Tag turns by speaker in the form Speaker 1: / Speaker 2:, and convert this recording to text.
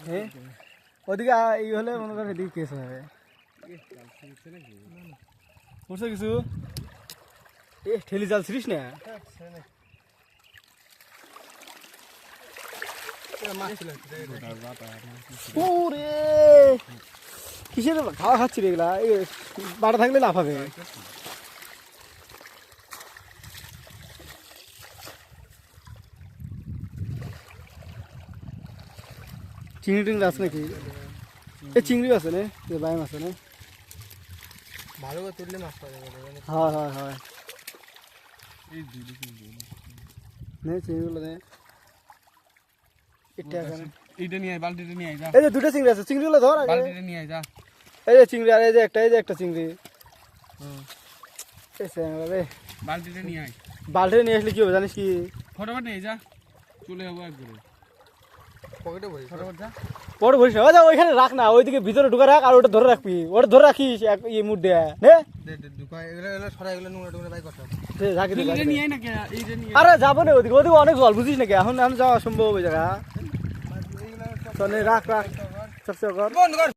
Speaker 1: হ্যাঁ ওদিকে এই হলে মনে করেন এদিকে কেস হবে বুঝছো কিছু এ ঠেলি জাল ছিলিস না ওরে কিসের খাওয়া খাচ্ছি রে এগুলা বাড়া থাকলে লাফাবে চিংড়ি টিংড়ি আছে নাকি এই চিংড়ি আছে না বাইম আছে না
Speaker 2: ভালো করে তুললে মাছ পাওয়া যাবে
Speaker 1: হয় হয় হয় নে চিংড়িগুলো নে
Speaker 3: এইটা নিয়ে আয় বালতিটা নিয়ে আয় যা
Speaker 1: এই যে দুটো চিংড়ি আছে চিংড়িগুলো ধর আগে
Speaker 3: বালতিটা নিয়ে আয় যা
Speaker 1: এই যে চিংড়ি আর এই যে একটা চিংড়ি রে
Speaker 3: বালতিটা নিয়ে আয়
Speaker 1: বাল্টি নিয়ে আসলে কি হবে জানিস কি
Speaker 3: ফটোফট নিয়ে যা চলে যাবো একবারে
Speaker 2: পকেটে ভরি
Speaker 3: ফটোফট যা
Speaker 1: বড় ভরিস না ওইখানে রাখ না ওইদিকে ভিতরে ঢুকে রাখ আর ওটা ধরে রাখবি ওটা ধরে রাখিস ইয়ে মুড দেয়া নে
Speaker 2: দোকান এগুলো সরাই এগুলো নোংরা টোংরা বাই কথা
Speaker 1: ঝাঁকি দে
Speaker 3: এইটা নিয়ে আয় না কে এইটা নিয়ে
Speaker 1: আরে যাবো না ওদিকে ওদিকে অনেক জল বুঝিস নাকি এখন যাওয়া সম্ভব ওই জায়গা চলে রাখ রাখ সবচেয়ে কর
Speaker 2: বন্ধ কর